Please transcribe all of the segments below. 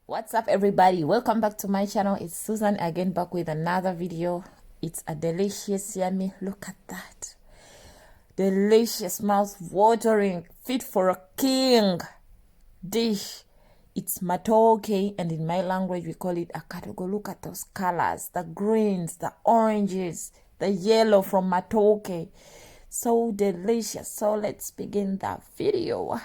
What's up, everybody? Welcome back to my channel. It's Susan again, back with another video. It's a delicious, yummy, look at that, delicious, mouth-watering, fit for a king dish. It's Amatooke, and in my language we call it Akatogo. Look at those colors, the greens, the oranges, the yellow from Amatooke. So delicious. So let's begin the video.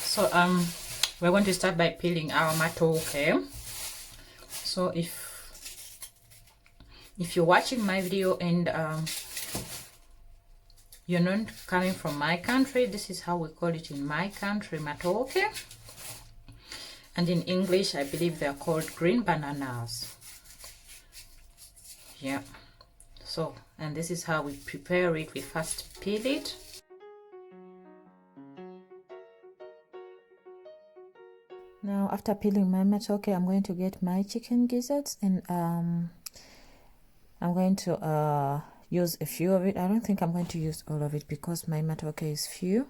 So we're going to start by peeling our Amatooke. So if you're watching my video and you're not coming from my country, this is how we call it in my country, Amatooke. And in English, I believe they're called green bananas. Yeah. So, and this is how we prepare it. We first peel it. Now, after peeling my Amatooke, I'm going to get my chicken gizzards, and I'm going to use a few of it. I don't think I'm going to use all of it because my Amatooke is few.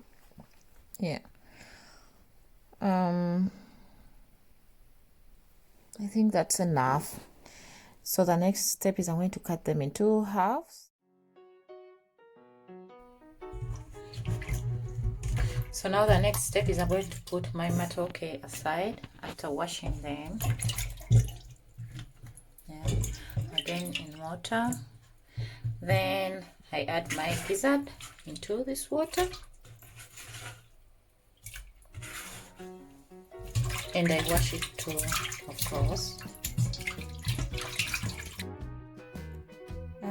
Yeah. I think that's enough. So the next step is I'm going to cut them in two halves. So now the next step is I'm going to put my Amatooke aside after washing them. Yeah. Again in water. Then I add my gizzard into this water. And I wash it too, of course.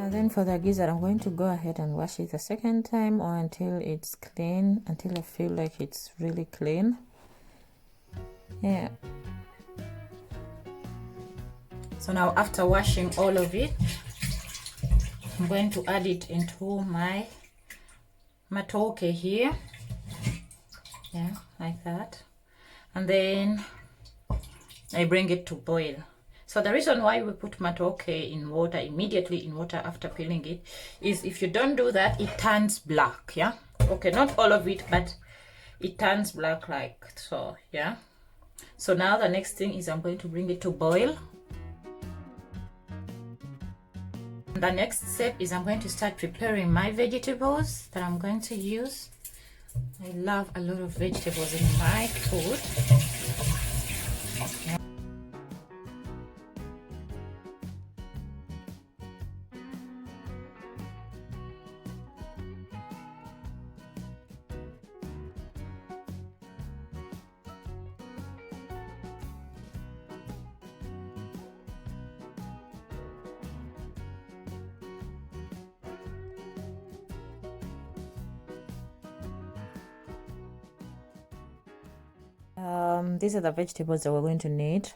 Then for the gizzard, I'm going to go ahead and wash it a second time, or until it's clean, until I feel like it's really clean. Yeah. So now after washing all of it, I'm going to add it into my Amatooke here. Yeah, like that. And then I bring it to boil. So the reason why we put Amatooke in water, immediately in water after peeling it, is if you don't do that, it turns black. Yeah. Okay, not all of it, but it turns black like so. Yeah. So now the next thing is I'm going to bring it to boil. The next step is I'm going to start preparing my vegetables that I'm going to use. I love a lot of vegetables in my food. These are the vegetables that we're going to need,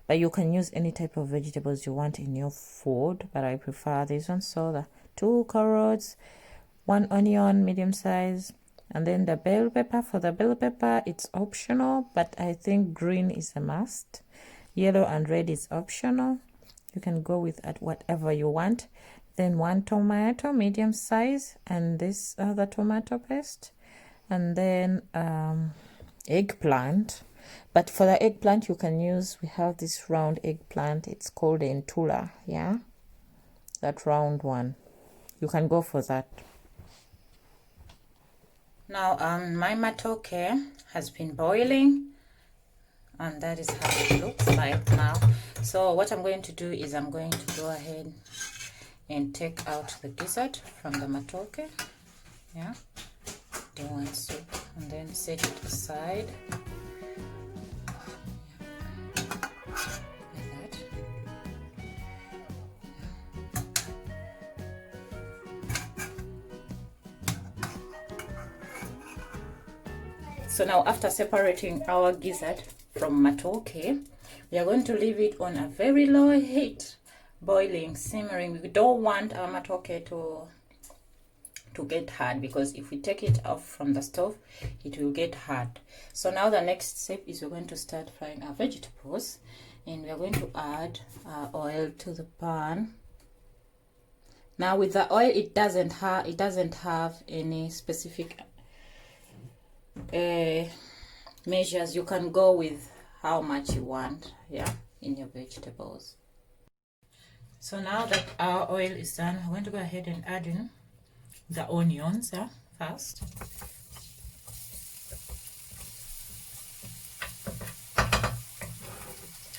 but you can use any type of vegetables you want in your food, but I prefer this one. So the 2 carrots, 1 onion medium size, and then the bell pepper. For the bell pepper, it's optional, but I think green is a must. Yellow and red is optional. You can go with at whatever you want. Then 1 tomato medium size, and this other tomato paste, and then eggplant. But for the eggplant, you can use, we have this round eggplant, it's called entula. Yeah, that round one, you can go for that. Now my Amatooke has been boiling, and that is how it looks like now. So what I'm going to do is I'm going to go ahead and take out the gizzard from the Amatooke. Yeah, do one soup, and then set it aside. So now after separating our gizzard from Amatooke, we are going to leave it on a very low heat, boiling, simmering. We don't want our Amatooke to get hard, because if we take it off from the stove, it will get hard. So now the next step is we're going to start frying our vegetables. and we are going to add our oil to the pan. Now with the oil, it doesn't have any specific measures. You can go with how much you want, yeah, in your vegetables. So now that our oil is done, I'm going to go ahead and add in the onions first.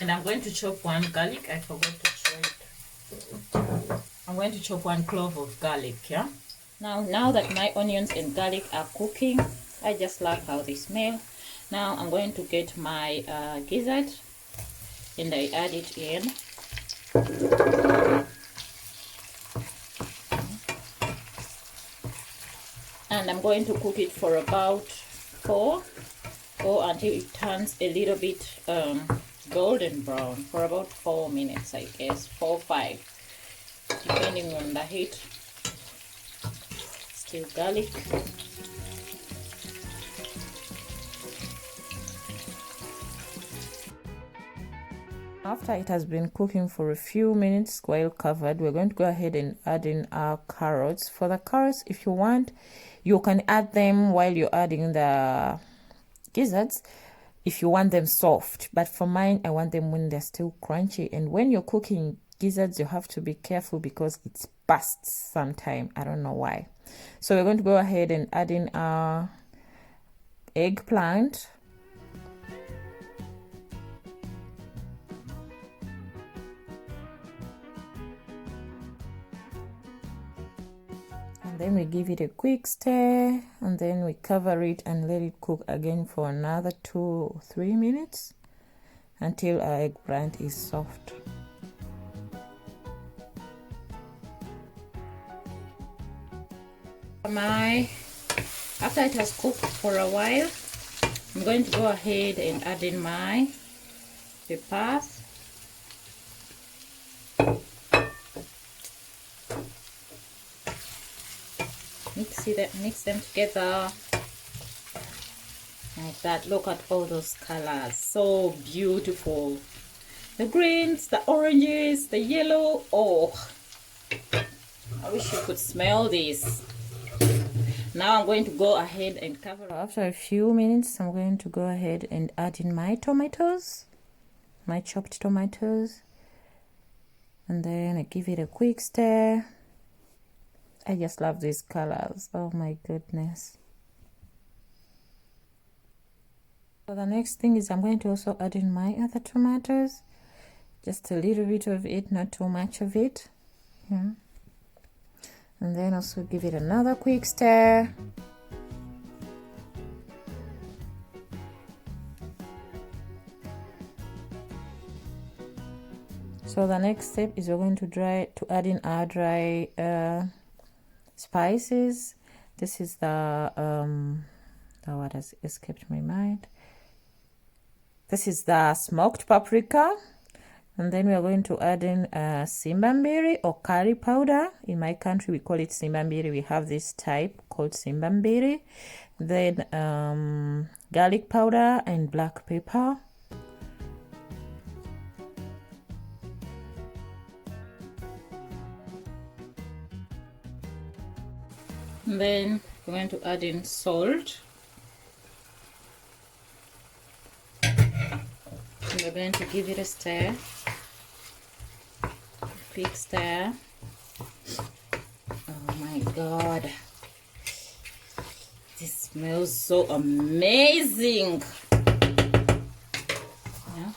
And I'm going to chop one garlic. I forgot to chop it. I'm going to chop one clove of garlic, yeah? Now that my onions and garlic are cooking, I just love how they smell. Now I'm going to get my gizzard and I add it in. And I'm going to cook it for about 4 or until it turns a little bit golden brown, for about 4 minutes, I guess, 4 or 5, depending on the heat. Still garlic. After it has been cooking for a few minutes while covered, we're going to go ahead and add in our carrots. For the carrots, if you want, you can add them while you're adding the gizzards if you want them soft, but for mine, I want them when they're still crunchy. And when you're cooking gizzards, you have to be careful because it bursts sometime. I don't know why. So we're going to go ahead and add in our eggplant. Then we give it a quick stir and then we cover it and let it cook again for another 2 or 3 minutes until our eggplant is soft. After it has cooked for a while, I'm going to go ahead and add in my peppers. Mix them together like that. Look at all those colors, so beautiful. The greens, the oranges, the yellow. Oh, I wish you could smell this. Now I'm going to go ahead and cover. After a few minutes, I'm going to go ahead and add in my tomatoes, my chopped tomatoes, and then I give it a quick stir. I just love these colors. Oh my goodness. So the next thing is I'm going to also add in my other tomatoes. Just a little bit of it, not too much of it. Yeah. And then also give it another quick stir. So the next step is we're going to add in our dry spices. This is the what has escaped my mind. This is the smoked paprika, and then we are going to add in simbambiri or curry powder. In my country, we call it simbambiri. We have this type called simbambiri. Then garlic powder and black pepper. And then we're going to add in salt. And we're going to give it a stir. Quick stir. Oh my god. This smells so amazing. Yeah.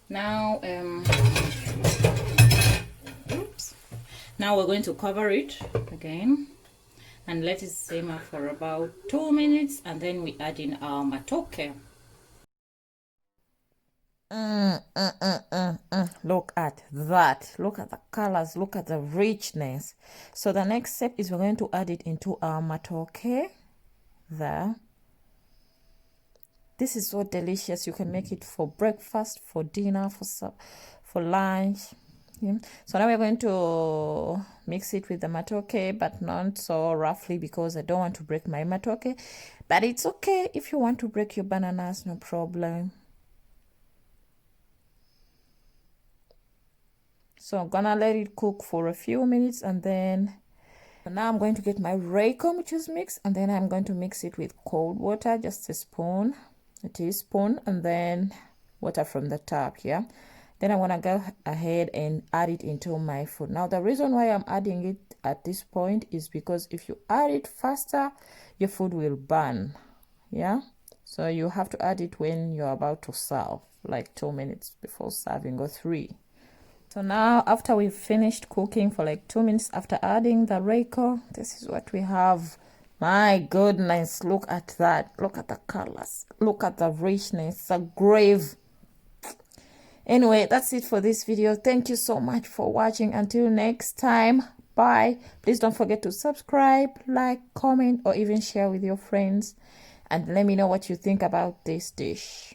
Now Now we're going to cover it again and let it simmer for about 2 minutes, and then we add in our Amatooke. Look at that. Look at the colors. Look at the richness. So the next step is we're going to add it into our Amatooke there. This is so delicious. You can make it for breakfast, for dinner, for lunch. Yeah. So now we're going to mix it with the Amatooke, but not so roughly because I don't want to break my Amatooke. But it's okay if you want to break your bananas, no problem. So I'm gonna let it cook for a few minutes, and then now I'm going to get my Rayco, which is mixed, and then I'm going to mix it with cold water, just a teaspoon, and then water from the tap here. Then I want to go ahead and add it into my food. Now the reason why I'm adding it at this point is because if you add it faster, your food will burn. Yeah, so you have to add it when you're about to serve, like 2 minutes before serving or 3. So now after we've finished cooking for like 2 minutes after adding the Rayco, this is what we have. My goodness, look at that. Look at the colors. Look at the richness, the grave. Anyway, that's it for this video. Thank you so much for watching. Until next time, bye. Please don't forget to subscribe, like, comment, or even share with your friends. And let me know what you think about this dish.